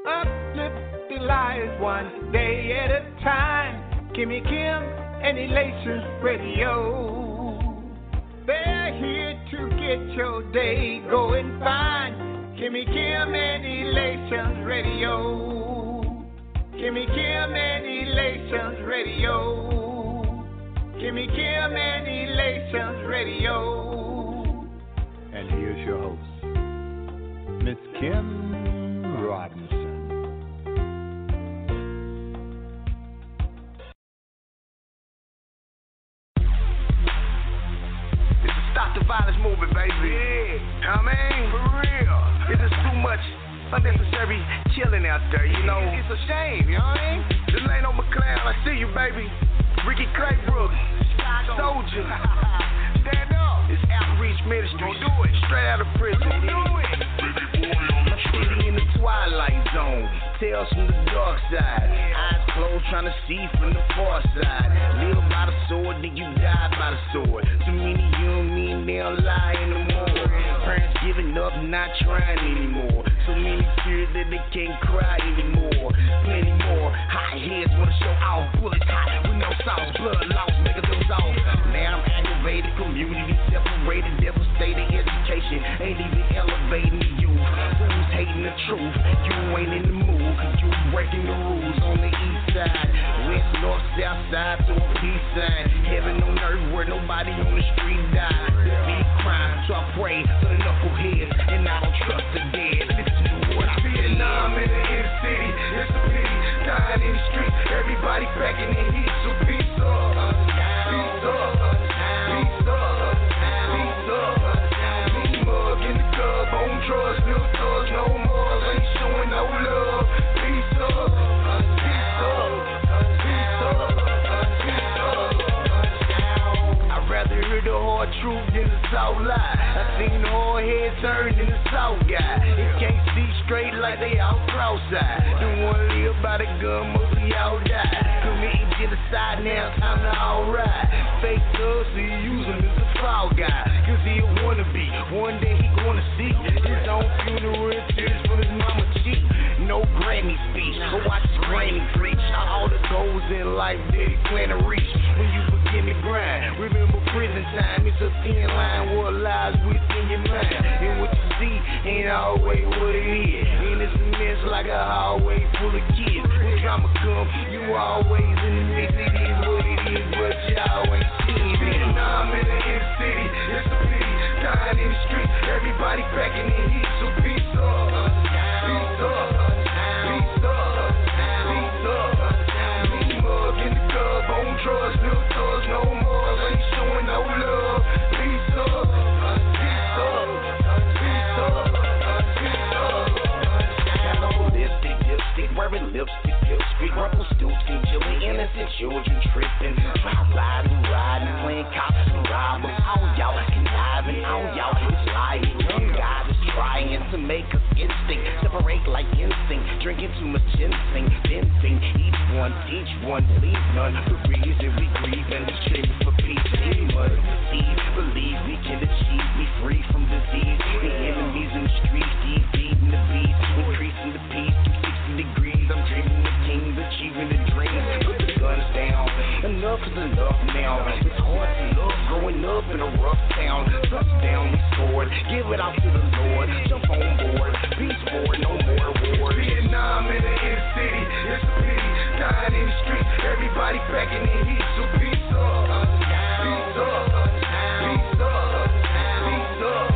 Uplift the lives one day at a time. Kimmy Kim and Elations Radio. They're here to get your day going fine. Kimmy Kim and Elations Radio. Kimmy Kim and Elations Radio. Kimmy Kim and Elations Radio. And here's your host, Miss Kim Robinson. Stop the violence movement, baby. Yeah. I mean, for real. It's just too much unnecessary killing out there, you know. It's a shame, you know what I mean? This ain't no McLeod, I see you, baby. Ricky Claybrook, Soldier. Stand up. It's Outreach Ministry. Don't do it. Straight out of prison. Don't do it. My city in the twilight zone. Tales from the dark side. Eyes closed, trying to see from the far side. Live by the sword, then you die by the sword. Too many young men, they don't lie anymore. Parents giving up, not trying anymore. So many fears that they can't cry anymore. Plenty more. Hot heads wanna show off. Bullets hot with no sauce. Blood lost, niggas those off. Now I'm aggravated, community separated, devastated education. Ain't even elevating the youth. Who's hating the truth? You ain't in the mood. You breaking the rules on the east side. West, north, south side to a peace sign. Heaven on earth where nobody on the street died. Big crime, so I pray for the knuckleheads. And I don't trust the dead. Listen to what I feel. Vietnam in the inner city. It's a pity. Dying in the street. Everybody packing in heat. So peace up. Peace up. Peace up. Peace up. Big mug in the club. On drugs. Little thugs. No more. Ain't showing no love. Peace up. Peace up. Peace up. Peace up. I'd rather hear the hard truth than the soft lie. I seen the hard head turn than the soft guy. They can't see straight like they all cross-eyed. Don't wanna live by the gun, mostly all die. Committing genocide now, time to alright. Fake thugs, so you use him as a fall guy. Cause he'll wanna be, one day he gonna see his own funeral and tears from his mama cheek. No Grammy speech, but watch his granny preach. All the goals in life that he plan to reach. When you begin to grind, remember prison time. It's a thin line, what lies within your mind. And what you see ain't always what it is. And it's a mess like a hallway full of kids. When drama come, you always in the mix. It is what it is, but y'all ain't seen it. Vietnam in the inner city, it's a pity. Dying in the street, everybody packing in heat. So peace up, peace up, peace up, peace up. Big mug in the club, on drugs, little thugs, no more. Ain't showing no love. Peace up, peace up, peace up, peace up. Cannibalistic, dipstick, wearing lipstick, lipstick, rubble stooking, chilling, innocent children tripping. Riding, playing cops and robbers. All y'all conniving, all y'all is lying. Young God is trying to make us instinct separate like instinct. Drinking too much ginseng, fencing. Each one, teach one, leave none. The reason we grieve and striving for peace. Any must deceive, believe we can achieve. Be free from disease. The enemies in the streets, feeding the beast, increasing the peace. 360 degrees. I'm dreaming the kings, achieving the dreams. Put the guns down. Enough is enough now. It's hard to love growing up in a rough town. Touchdown, we scored. Give it out to the Lord. Jump on board. Peace forward, no more war. Vietnam in the inner city. It's a pity. Dying in the street. Everybody packing in heat. So peace up. Peace up. Peace up. Peace up.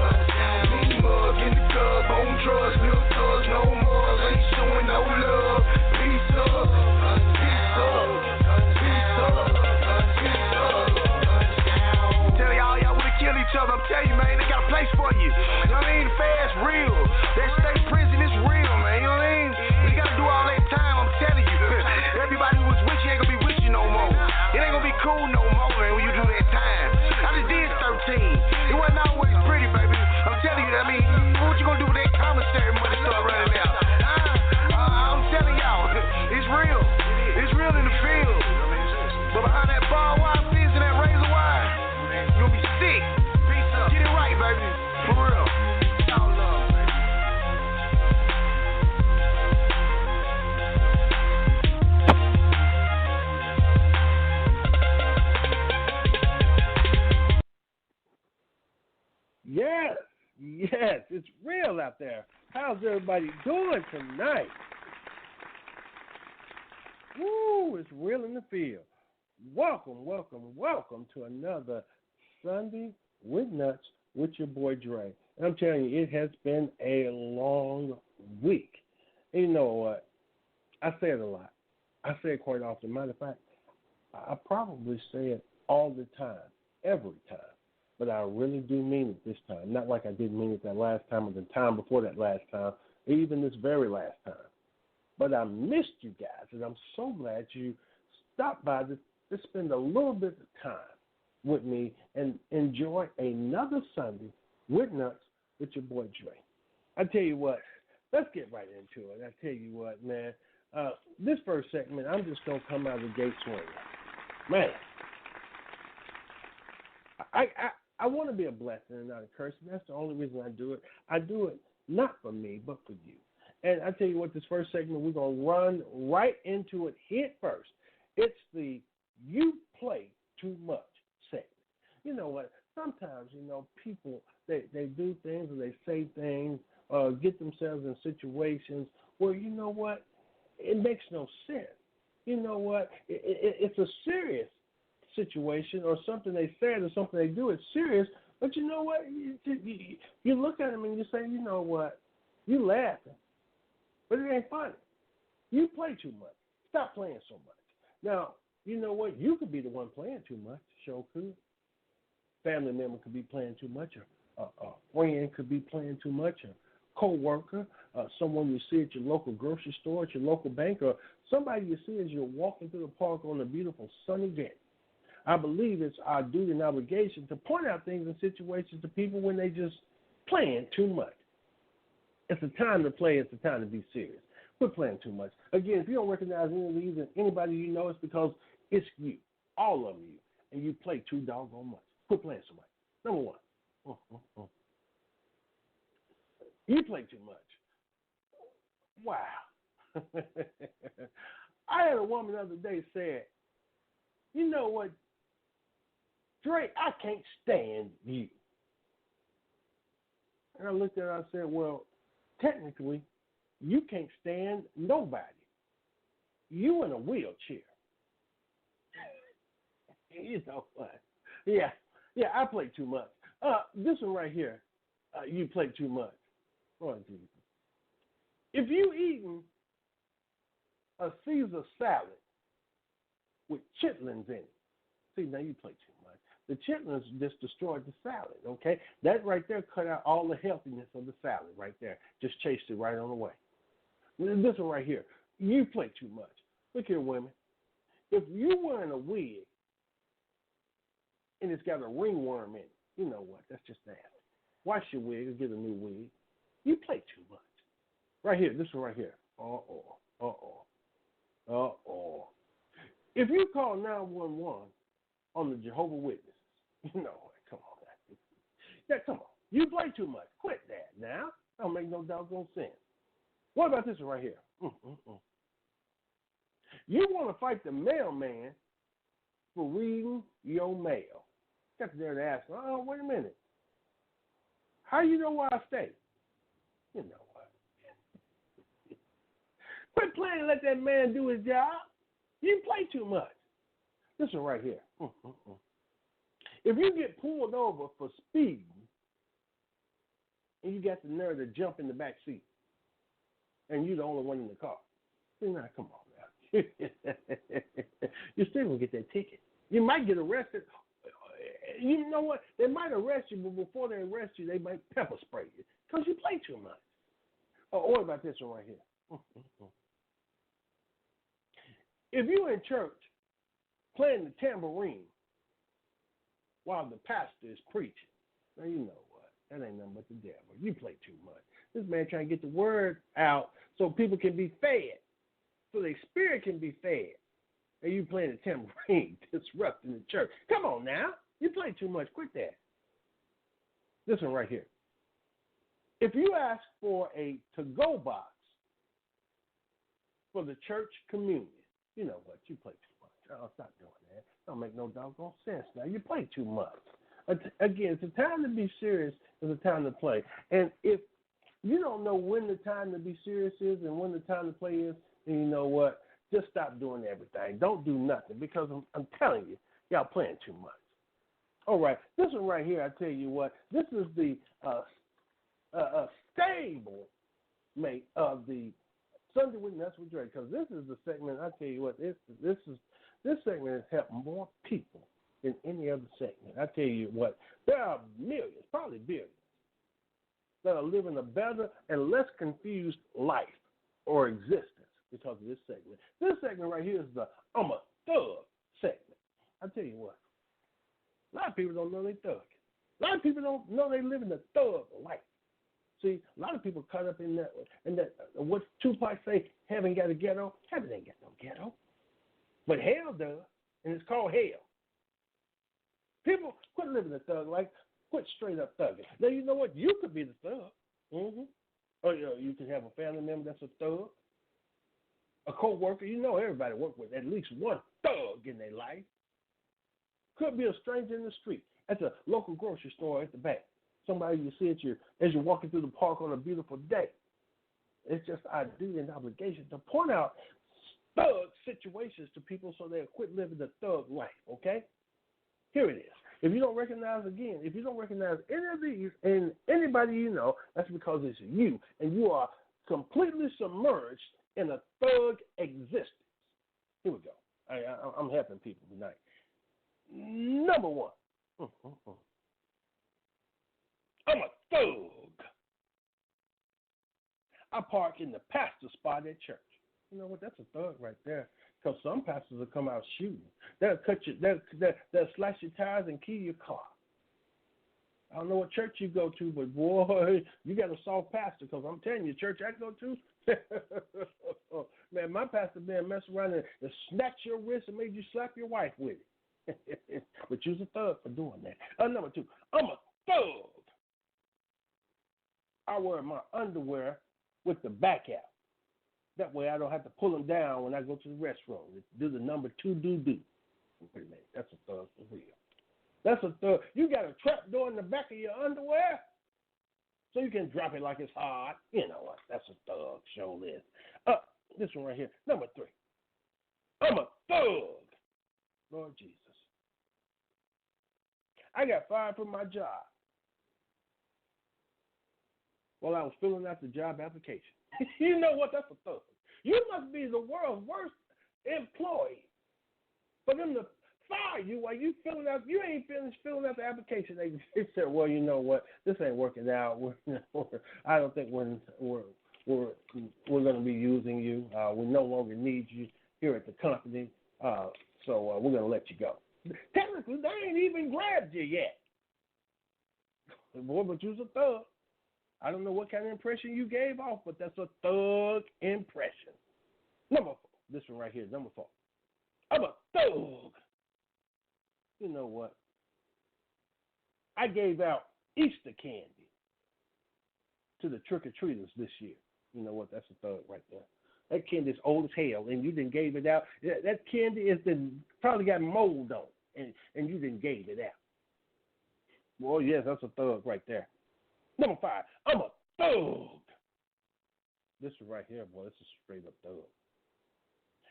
field out there? How's everybody doing tonight? Woo, it's real in the field. Welcome, welcome, welcome to another Sunday with Nuts with your boy Dre. And I'm telling you, it has been a long week. And you know what? I say it a lot. I say it quite often. Matter of fact, I probably say it all the time, every time. But I really do mean it this time. Not like I didn't mean it that last time or the time before that last time, or even this very last time. But I missed you guys, and I'm so glad you stopped by to spend a little bit of time with me and enjoy another Sunday with Nuts with your boy Dre. I tell you what, let's get right into it. I tell you what, man, this first segment, I'm just going to come out of the gate swinging. Man, I want to be a blessing and not a curse, and that's the only reason I do it. I do it not for me, but for you. And I tell you what, this first segment, we're going to run right into it head first. It's the You Play Too Much segment. You know what? Sometimes, people, they do things or they say things, get themselves in situations where, you know what, it makes no sense. You know what, it's a serious situation or something they said or something they do, it's serious, but you know what, you look at them and you say, you know what, you laughing, but it ain't funny. You play too much. Stop playing so much. Now, you know what, you could be the one playing too much, sure could. Family member could be playing too much, or a friend could be playing too much, or co-worker, someone you see at your local grocery store, at your local bank, or somebody you see as you're walking through the park on a beautiful sunny day. I believe it's our duty and obligation to point out things and situations to people when they just playing too much. It's a time to play. It's a time to be serious. Quit playing too much. Again, if you don't recognize any of these and anybody you know, it's because it's you, all of you, and you play too doggone much. Quit playing so much. Number one. You play too much. Wow. I had a woman the other day said, you know what, Dre, I can't stand you. And I looked at her and I said, well, technically, you can't stand nobody. You in a wheelchair. You know what? Yeah, I play too much. This one right here, you play too much. Lord Jesus. If you eating a Caesar salad with chitlins in it, see, now you play too much. The chitlins just destroyed the salad, okay? That right there cut out all the healthiness of the salad right there. Just chased it right on the way. This one right here, you play too much. Look here, women. If you're wearing a wig and it's got a ringworm in it, you know what? That's just nasty. Wash your wig and get a new wig. You play too much. Right here, this one right here. If you call 911 on the Jehovah's Witnesses, you know what? Come on, man. Yeah, come on. You play too much. Quit that now. Don't make no doggone sense. What about this one right here? You want to fight the mailman for reading your mail. Got there to ask, oh, wait a minute. How you know where I stay? You know what? Quit playing and let that man do his job. You play too much. This one right here. If you get pulled over for speeding and you got the nerve to jump in the back seat and you're the only one in the car, see, now, come on now. You're still going to get that ticket. You might get arrested. You know what? They might arrest you, but before they arrest you, they might pepper spray you because you play too much. Oh, what about this one right here? If you're in church playing the tambourine while the pastor is preaching, now you know what? That ain't nothing but the devil. You play too much. This man trying to get the word out so people can be fed, so their spirit can be fed. And you playing the tambourine, disrupting the church. Come on now. You play too much. Quit that. This one right here. If you ask for a to-go box for the church communion, you know what? You play too much. Oh, stop doing that. Don't make no doggone sense now. You play too much. Again, it's a time to be serious. It's a time to play. And if You don't know when the time to be serious is and when the time to play is. And you know what? Just stop doing everything. Don't do nothing because I'm telling you, y'all playing too much. All right, this one right here, I tell you what, this is the stable mate of the Sunday with Nuts with Dre, because this is the segment, I tell you what, this segment has helped more people than any other segment. I tell you what, there are millions, probably billions, that are living a better and less confused life or existence because of this segment. This segment right here is the I'm a Thug segment. I tell you what, a lot of people don't know they thug. A lot of people don't know they live in the thug life. See, a lot of people caught up in that what Tupac say, heaven got a ghetto. Heaven ain't got no ghetto. But hell does, and it's called hell. People, quit living the thug life. Quit straight up thugging. Now, you know what? You could be the thug. Mm-hmm. Or you could have a family member that's a thug. A co-worker. You know everybody work with at least one thug in their life. Could be a stranger in the street, at the local grocery store at the back. Somebody you see as you're walking through the park on a beautiful day. It's just our duty and obligation to point out thug situations to people so they'll quit living the thug life, okay? Here it is. If you don't recognize any of these and anybody you know, that's because it's you, and you are completely submerged in a thug existence. Here we go. I'm helping people tonight. Number one. I'm a thug. I park in the pastor spot at church. You know what? That's a thug right there. Because some pastors will come out shooting. They'll slash your tires and kill your car. I don't know what church you go to, but boy, you got a soft pastor. Because I'm telling you, church I go to, man, my pastor man messed around and snatched your wrist and made you slap your wife with it. But you's a thug for doing that. Number two, I'm a thug. I wear my underwear with the back out. That way I don't have to pull them down when I go to the restroom. Do the number 2 do-do. Wait a minute, that's a thug for real. That's a thug. You got a trap door in the back of your underwear so you can drop it like it's hard. You know what? That's a thug. Show this. This one right here. Number 3. I'm a thug. Lord Jesus. I got fired from my job while I was filling out the job application. You know what? That's a thug. You must be the world's worst employee for them to fire you while you filling out. You ain't finished filling out the application. They said, "Well, you know what? This ain't working out. I don't think we're going to be using you. We no longer need you here at the company. So we're going to let you go." Technically, they ain't even grabbed you yet. Boy, but you's a thug. I don't know what kind of impression you gave off, but that's a thug impression. Number 4. This one right here, number 4. I'm a thug. You know what? I gave out Easter candy to the trick-or-treaters this year. You know what? That's a thug right there. That candy is old as hell, and you didn't gave it out. That candy is probably got mold on it, and you didn't gave it out. Well, yes, that's a thug right there. Number 5, I'm a thug. This one right here, boy, this is straight up thug.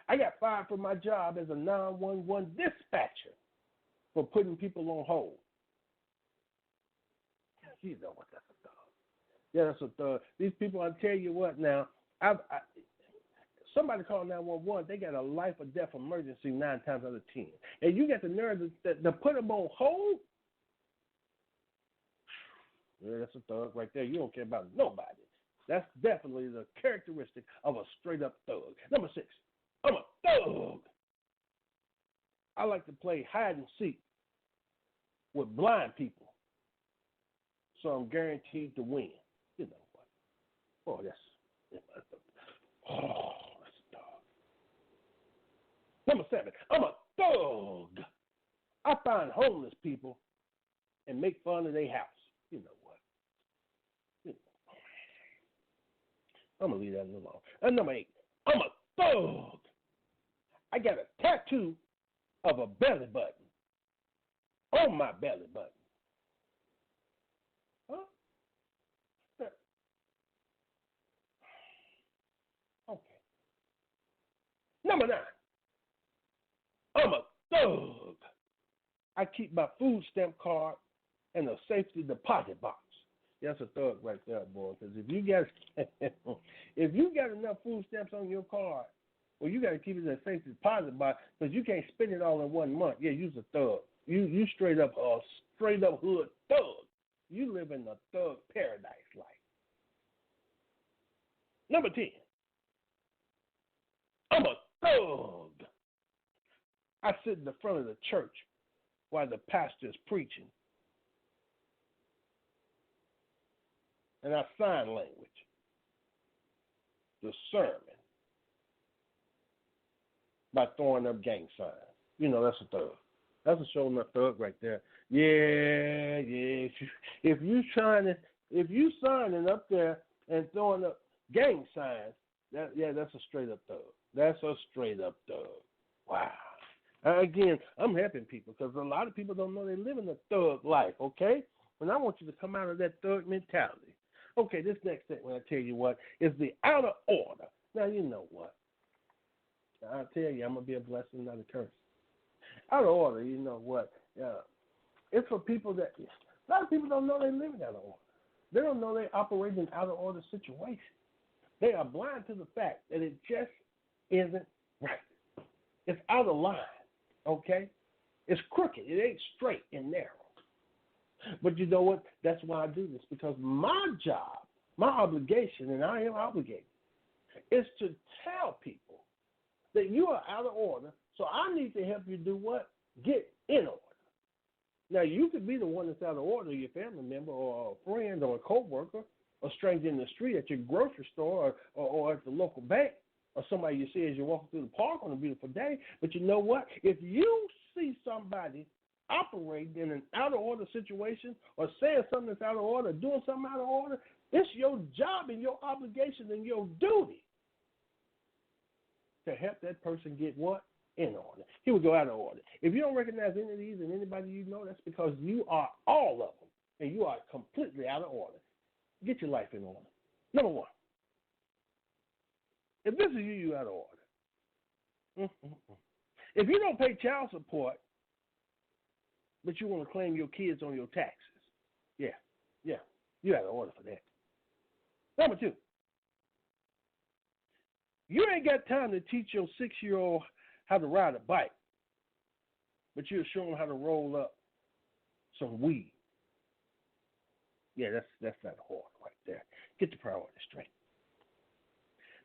I got fired from my job as a 911 dispatcher for putting people on hold. You know what? That's a thug. Yeah, that's a thug. These people, I tell you what now, somebody called 911, they got a life or death emergency 9 times out of 10. And you got the nerve to put them on hold? Yeah, that's a thug right there. You don't care about nobody. That's definitely the characteristic of a straight-up thug. Number 6, I'm a thug. I like to play hide and seek with blind people, so I'm guaranteed to win. You know what? Oh, that's a dog. Number 7, I'm a thug. I find homeless people and make fun of their house. You know what? I'm going to leave that alone. And number 8, I'm a thug. I got a tattoo of a belly button on my belly button. Huh? I keep my food stamp card and a safety deposit box. That's a thug right there, boy. Because if you got enough food stamps on your card, well, you got to keep it in a safety deposit box because you can't spend it all in 1 month. Yeah, you's a thug. You straight up hood thug. You live in a thug paradise life. Number 10. I'm a thug. I sit in the front of the church while the pastor's preaching. And I sign language. The sermon. By throwing up gang signs. You know, that's a thug. That's a showing up thug right there. Yeah. If you signing up there and throwing up gang signs, that's a straight up thug. That's a straight up thug. Wow. Again, I'm helping people because a lot of people don't know they're living a thug life, okay? And I want you to come out of that thug mentality. Okay, this next thing, when I tell you what, is the outer order. Now, you know what? I'll tell you, I'm going to be a blessing, not a curse. Out of order, you know what? It's for people that, a lot of people don't know they're living out of order. They don't know they operate in out of order situations. They are blind to the fact that it just isn't right. It's out of line, okay? It's crooked. It ain't straight and narrow. But you know what? That's why I do this, because my job, my obligation, and I am obligated, is to tell people that you are out of order, so I need to help you do what? Get in order. Now, you could be the one that's out of order, your family member or a friend or a co-worker, a stranger in the street, at your grocery store or at the local bank, or somebody you see as you're walking through the park on a beautiful day. But you know what? If you see somebody operating in an out of order situation or saying something that's out of order, doing something out of order, it's your job and your obligation and your duty to help that person get what? In order. He would go out of order. If you don't recognize any of these and anybody you know, that's because you are all of them and you are completely out of order. Get your life in order. Number 1. If this is you, you're out of order. If you don't pay child support, but you want to claim your kids on your taxes, yeah, you're out of order for that. Number 2. You ain't got time to teach your 6-year-old how to ride a bike, but you'll show them how to roll up some weed. Yeah, that's out of order right there. Get the priorities straight.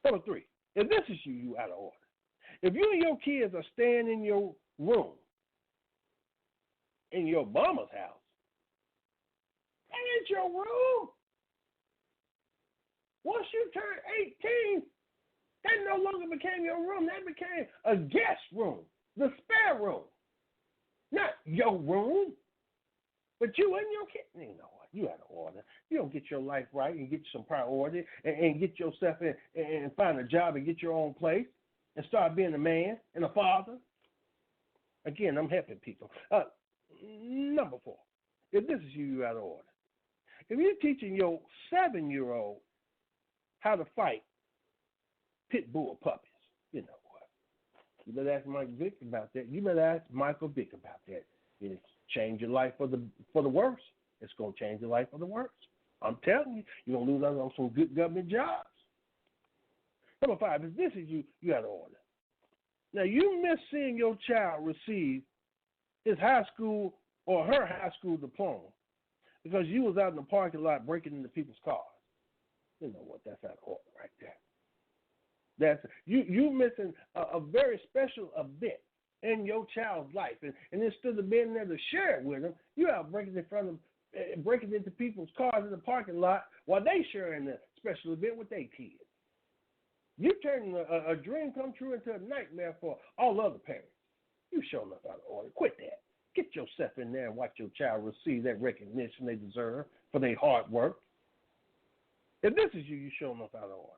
Number 3, if this is you, you out of order. If you and your kids are staying in your room, in your mama's house, that ain't your room. Once you turn 18, that no longer became your room. That became a guest room, the spare room. Not your room, but you and your kid. You know what? You out of order. You don't get your life right and get some priority and get yourself in and find a job and get your own place and start being a man and a father. Again, I'm helping people. Number 4, if this is you, you're out of order. If you're teaching your 7-year-old how to fight pit bull puppies, you know what? You better ask Mike Vick about that. You better ask Michael Vick about that. It's change your life for the worse. It's going to change your life for the worse. I'm telling you, you're going to lose out on some good government jobs. Number 5, if this is you, you're out of order. Now, you miss seeing your child receive his high school or her high school diploma because you was out in the parking lot breaking into people's cars. You know what? That's out of order right there. That's you missing a very special event in your child's life, and instead of being there to share it with them, you out breaking into people's cars in the parking lot while they sharing the special event with their kids. You turning a dream come true into a nightmare for all other parents. You showing up out of order. Quit that. Get yourself in there and watch your child receive that recognition they deserve for their hard work. If this is you, you showing up out of order.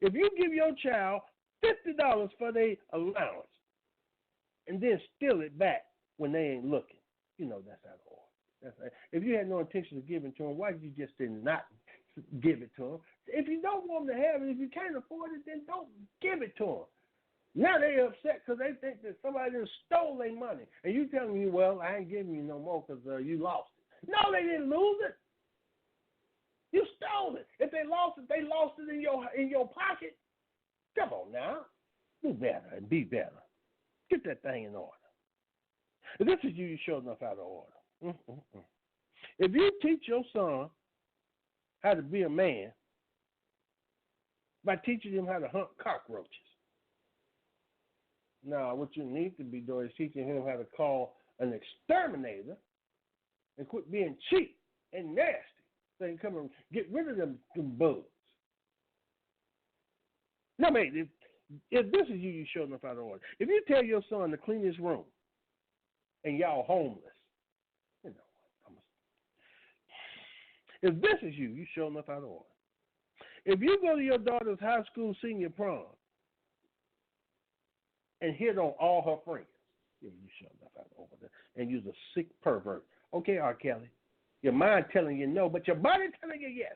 If you give your child $50 for their allowance and then steal it back when they ain't looking, you know that's out of order. If you had no intention of giving to them, why did you just not give it to them? If you don't want them to have it, if you can't afford it, then don't give it to them. Now they upset because they think that somebody done stole their money. And you telling me, well, I ain't giving you no more because you lost it. No, they didn't lose it. You stole it. If they lost it in your pocket. Come on now. Do better and be better. Get that thing in order. If this is you, you're sure enough out of order. If you teach your son how to be a man by teaching him how to hunt cockroaches, now what you need to be doing is teaching him how to call an exterminator and quit being cheap and nasty so he can come and get rid of them bugs. Now, mate, if this is you, you're sure enough out of order. If you tell your son to clean his room and y'all homeless, you know, if this is you, you're sure enough out of order. If you go to your daughter's high school senior prom and hit on all her friends, yeah, you sure enough out of order, and you're a sick pervert. Okay, R. Kelly, your mind telling you no, but your body telling you yes.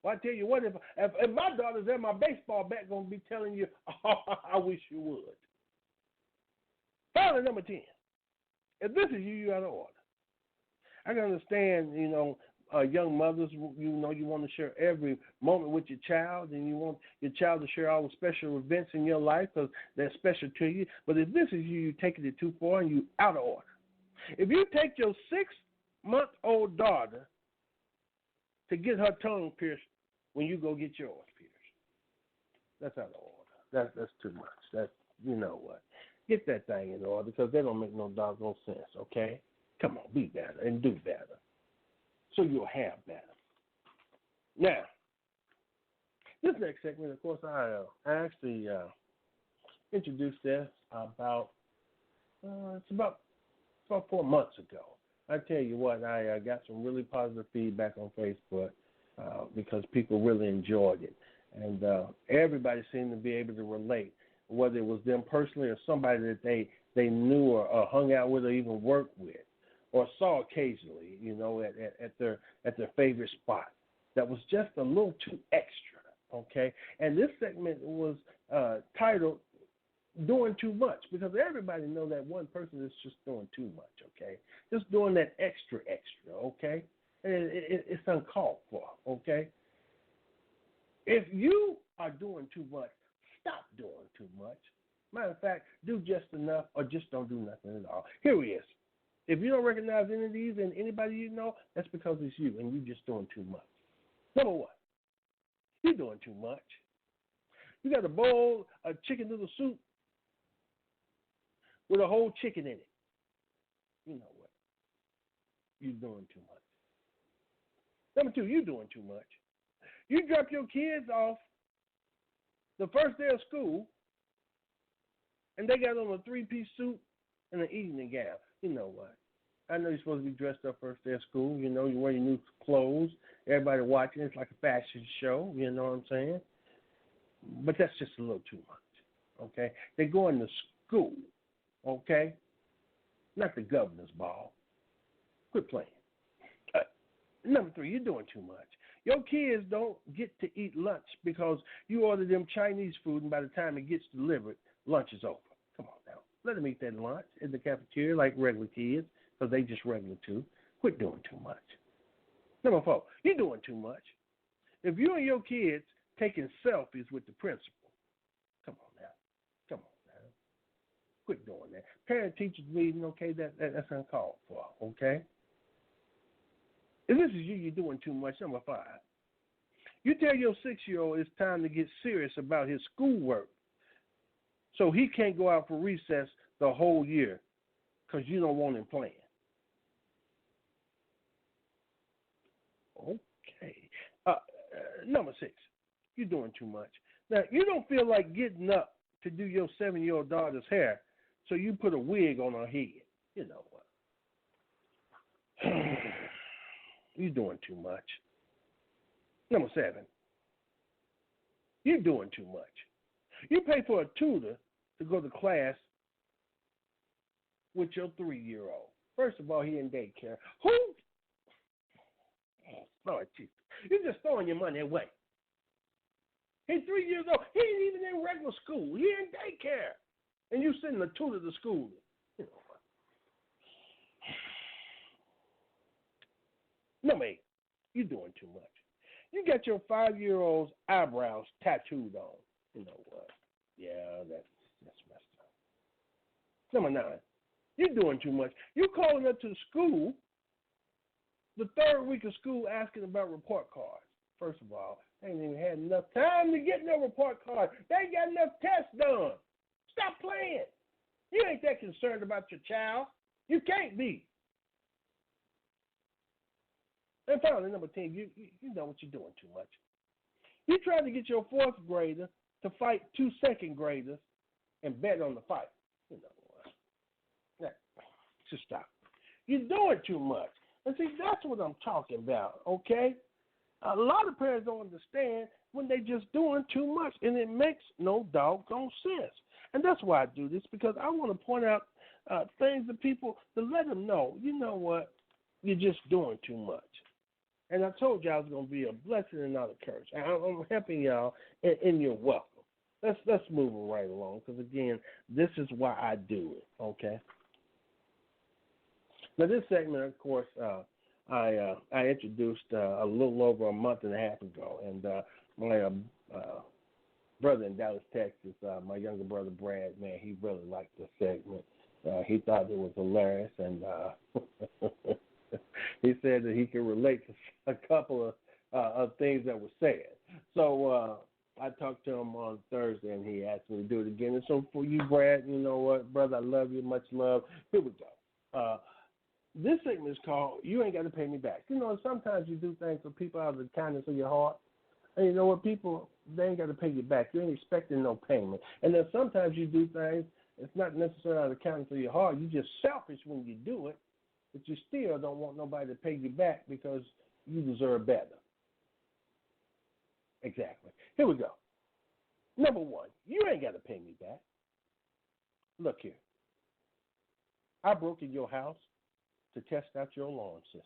Well, I tell you what, if my daughter's there, my baseball bat going to be telling you, oh, I wish you would. Finally, number 10. If this is you, you're out of order. I can understand, young mothers, you want to share every moment with your child, and you want your child to share all the special events in your life because they're special to you. But if this is you, you're taking it too far and you're out of order. If you take your 6-month-old daughter to get her tongue pierced when you go get yours pierced, that's out of order. That's too much. That's, you know what? Get that thing in order because they don't make no doggone sense, okay? Come on, be better and do better so you'll have better. Now, this next segment, of course, I actually introduced this about 4 months ago. I tell you what, I got some really positive feedback on Facebook because people really enjoyed it. And everybody seemed to be able to relate, whether it was them personally or somebody that they knew or hung out with or even worked with or saw occasionally, at their favorite spot. That was just a little too extra, okay? And this segment was titled Doing Too Much, because everybody know that one person is just doing too much, okay? Just doing that extra, okay? And it's uncalled for, okay? If you are doing too much, stop doing too much. Matter of fact, do just enough or just don't do nothing at all. Here he is. If you don't recognize any of these and anybody you know, that's because it's you and you're just doing too much. Number one, you're doing too much. You got a bowl of chicken noodle soup with a whole chicken in it. You know what? You're doing too much. Number two, you're doing too much. You drop your kids off the first day of school, and they got on a 3-piece suit and an evening gown. You know what? I know you're supposed to be dressed up first day of school. You wear your new clothes. Everybody watching. It's like a fashion show. You know what I'm saying? But that's just a little too much, okay? They're going to school, okay? Not the governor's ball. Quit playing. Number three, you're doing too much. Your kids don't get to eat lunch because you order them Chinese food, and by the time it gets delivered, lunch is over. Come on now. Let them eat that lunch in the cafeteria like regular kids because they just regular too. Quit doing too much. Number four, you're doing too much. If you and your kids taking selfies with the principal, come on now. Quit doing that. Parent-teachers meeting, okay, that's uncalled for, okay? If this is you, you're doing too much. Number five, you tell your 6-year-old it's time to get serious about his schoolwork so he can't go out for recess the whole year because you don't want him playing. Okay. Number 6, you're doing too much. Now, you don't feel like getting up to do your 7-year-old daughter's hair, so you put a wig on her head. You know what? You're doing too much. Number 7, you're doing too much. You pay for a tutor to go to class with your 3-year-old. First of all, he in daycare. Who? Oh, Lord Jesus. You're just throwing your money away. He's 3 years old. He ain't even in regular school. He in daycare. And you sending the tutor to school. You know what? Number 8, you're doing too much. You got your 5-year-old's eyebrows tattooed on. You know what? Yeah, that's messed up. Number 9, you're doing too much. You calling up to the school the 3rd week of school asking about report cards. First of all, they ain't even had enough time to get no report card. They ain't got enough tests done. Stop playing. You ain't that concerned about your child. You can't be. And finally, number 10, you know what you're doing too much. You trying to get your 4th grader to fight 2 2nd graders and bet on the fight. You know what? Nah, just stop. You're doing too much. And see, that's what I'm talking about, okay? A lot of parents don't understand when they just doing too much, and it makes no doggone sense. And that's why I do this, because I want to point out things to people to let them know, you know what, you're just doing too much. And I told you I was going to be a blessing and not a curse. I'm helping y'all, and you're welcome. Let's move right along, because, again, this is why I do it, okay? Now, this segment, of course, I introduced a little over a month and a half ago, and my brother in Dallas, Texas, my younger brother Brad, man, he really liked the segment. He thought it was hilarious, and he said that he could relate to a couple of things that were said. So I talked to him on Thursday, and he asked me to do it again. And so for you, Brad, you know what, brother, I love you, much love. Here we go. This segment is called You Ain't Got to Pay Me Back. You know, sometimes you do things for people out of the kindness of your heart. And you know what, people, they ain't got to pay you back. You ain't expecting no payment. And then sometimes you do things, it's not necessarily out of the kindness of your heart. You're just selfish when you do it, but you still don't want nobody to pay you back because you deserve better. Exactly. Here we go. Number 1, you ain't got to pay me back. Look here. I broke in your house to test out your alarm system.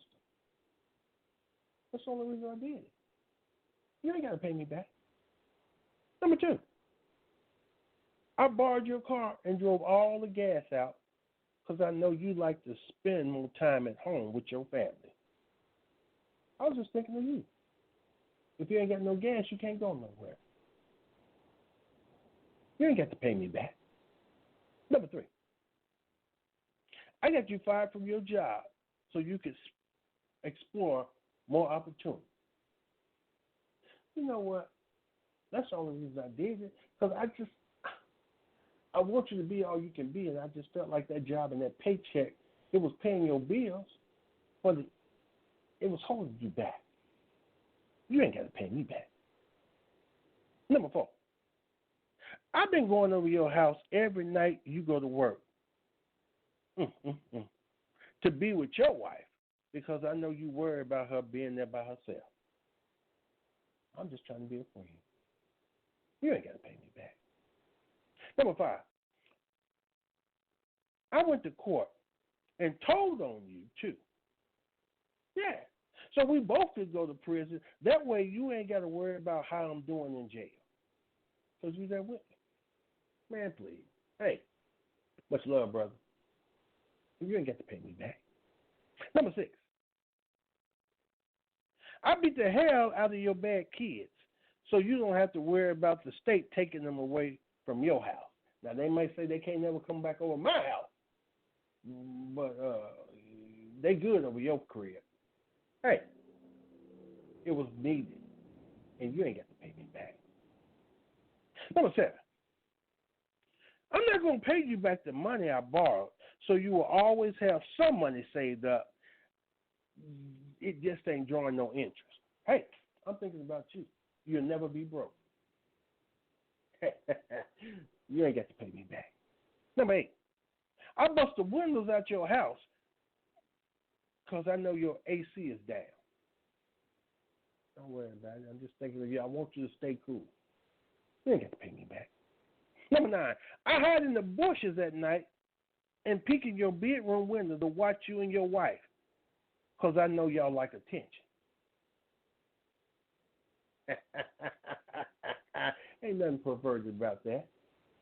That's the only reason I did it. You ain't got to pay me back. Number 2, I borrowed your car and drove all the gas out because I know you like to spend more time at home with your family. I was just thinking of you. If you ain't got no gas, you can't go nowhere. You ain't got to pay me back. Number 3, I got you fired from your job so you could explore more opportunities. You know what? That's the only reason I did it, because I want you to be all you can be, and I just felt like that job and that paycheck, it was paying your bills, but it was holding you back. You ain't got to pay me back. Number 4, I've been going over your house every night you go to work. To be with your wife, because I know you worry about her being there by herself. I'm just trying to be a friend. You ain't got to pay me back. Number 5, I went to court and told on you, too. Yeah. So we both could go to prison. That way you ain't got to worry about how I'm doing in jail. Because you there with me. Man, please. Hey, much love, brother. You ain't got to pay me back. Number 6, I beat the hell out of your bad kids so you don't have to worry about the state taking them away from your house. Now, they might say they can't never come back over my house, but they good over your crib. Hey, it was needed, and you ain't got to pay me back. Number 7, I'm not going to pay you back the money I borrowed, so you will always have some money saved up. It just ain't drawing no interest. Hey, I'm thinking about you. You'll never be broke. You ain't got to pay me back. Number 8, I bust the windows out your house because I know your AC is down. Don't worry about it. I'm just thinking of you. I want you to stay cool. You ain't got to pay me back. Number 9, I hide in the bushes at night and peek in your bedroom window to watch you and your wife because I know y'all like attention. Ain't nothing perverted about that.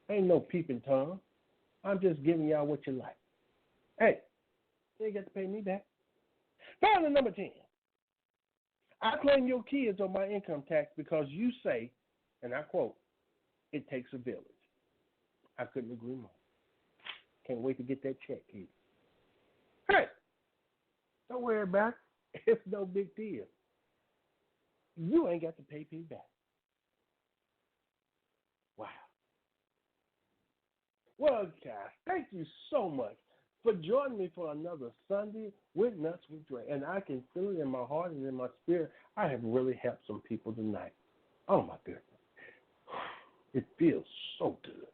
Ain't no peeping Tom. I'm just giving y'all what you like. Hey, you ain't got to pay me back. Family number 10. I claim your kids on my income tax because you say, and I quote, it takes a village. I couldn't agree more. Can't wait to get that check, kid. Hey, don't worry about it. It's no big deal. You ain't got to pay me back. Wow. Well, guys, thank you so much for joining me for another Sunday with Nuts with Dre. And I can feel it in my heart and in my spirit. I have really helped some people tonight. Oh, my goodness. It feels so good.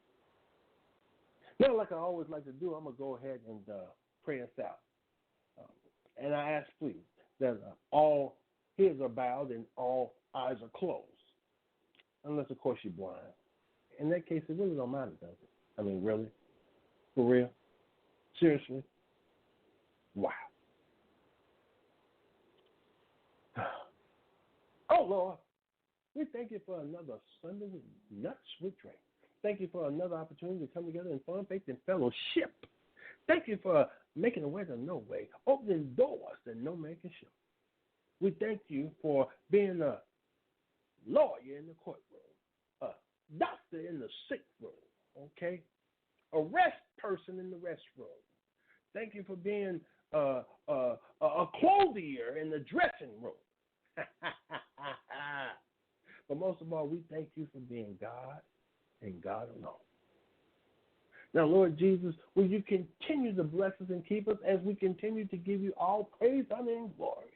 Now, like I always like to do, I'm going to go ahead and pray us out. And I ask, please, that all heads are bowed and all eyes are closed. Unless, of course, you're blind. In that case, it really don't matter, does it? I mean, really? For real? Seriously? Wow. Oh, Lord. We thank you for another Sunday with Nuts with Dre. Thank you for another opportunity to come together in fun, faith, and fellowship. Thank you for making a way to no way, opening doors that no man can shut. We thank you for being a lawyer in the courtroom, a doctor in the sick room, okay? A rest person in the restroom. Thank you for being a clothier in the dressing room. But most of all, we thank you for being God and God alone. Now, Lord Jesus, will you continue to bless us and keep us as we continue to give you all praise, honor, and glory.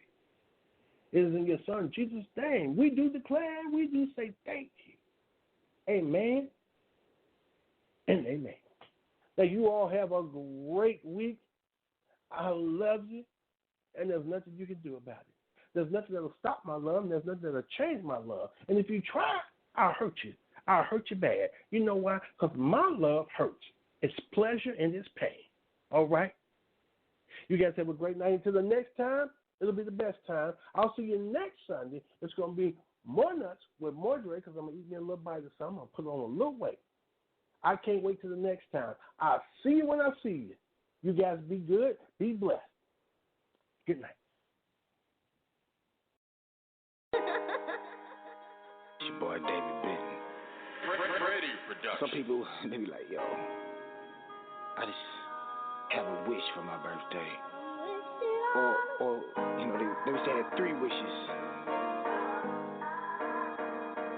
It is in your Son, Jesus' name, we do declare, we do say thank you. Amen and amen. Now, you all have a great week. I love you, and there's nothing you can do about it. There's nothing that will stop my love, and there's nothing that will change my love. And if you try, I'll hurt you. I'll hurt you bad. You know why? Because my love hurts. It's pleasure and it's pain. All right? You guys have a great night. Until the next time, it'll be the best time. I'll see you next Sunday. It's going to be more nuts with more Dre because I'm going to eat me a little bite of something. I'm going to put on a little weight. I can't wait till the next time. I'll see you when I see you. You guys be good. Be blessed. Good night. It's your boy David Benton. Some people, they be like, yo, I just have a wish for my birthday. Or you know, they would say I had 3 wishes.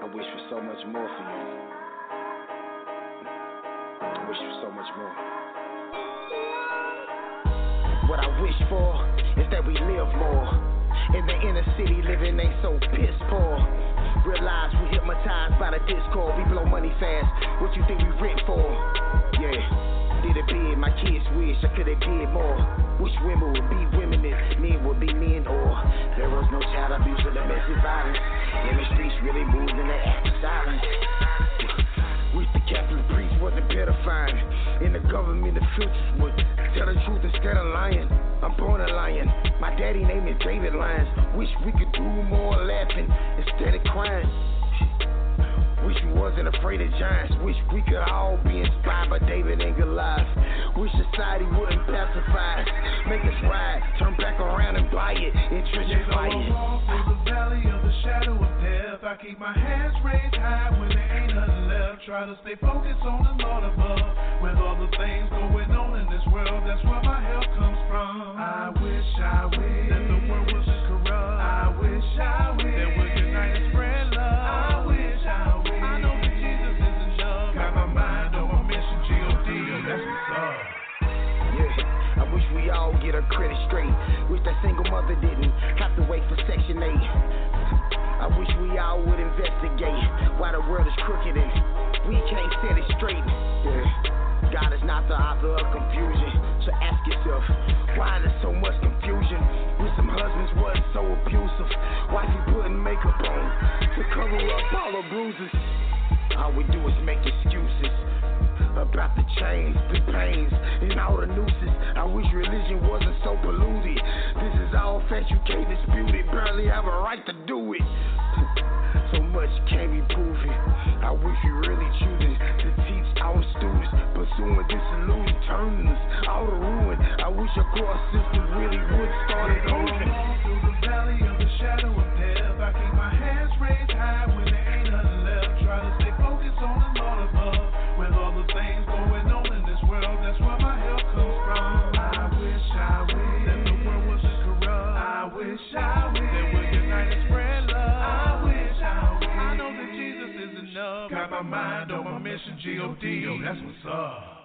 I wish for so much more for you. I wish for so much more. What I wish for is that we live more. In the inner city, living ain't so piss poor. Realize we hypnotized by the discord. We blow money fast. What you think we rent for? Yeah, did it big. My kids wish I could have did more. Wish women would be women and men would be men. Or there was no child abuse or domestic violence. In the streets really moved in the act of silence. Wish the Catholic priest wasn't pedifying. In the government officials would tell the truth instead of lying. I'm born a lion. My daddy name is David Lyons. Wish we could do more laughing instead of crying. Wish we wasn't afraid of giants. Wish we could all be inspired by David and Goliath. Wish society wouldn't pacify us. Make us ride, turn back around and buy it, gentrify it. I walk through the valley of the shadow of death. I keep my hands raised high when there ain't nothing left. Try to stay focused on the Lord above. With all the things going on in this world, that's where my help comes from. I wish that the world wasn't corrupt. I wish that we're united and spread love. I wish I know that Jesus is enough. Got my mind on my mission, G.O.D. That's what's up. Yeah, I wish we all get our credit straight. Wish that single mother didn't have to wait for Section 8. I wish we all would investigate why the world is crooked and we can't set it straight. Yeah. God is not the author of confusion, so ask yourself, why there's so much confusion? With some husbands wasn't so abusive, wifey putting makeup on to cover up all the bruises. All we do is make excuses about the chains, the pains, and all the nooses. I wish religion wasn't so polluted. This is all facts you can't dispute it, barely have a right to do it. So much can't be proven. I wish we wish a court system really would start it over. Through the valley of the shadow of death, I keep my hands raised high when there ain't nothing left. Try to stay focused on the Lord above. With all the things going on in this world, that's where my help comes from. I wish that the world wasn't corrupt. I wish that we're united, spread love. I know that Jesus is enough. Got my mind on my mission, G.O.D. Yo, that's what's up.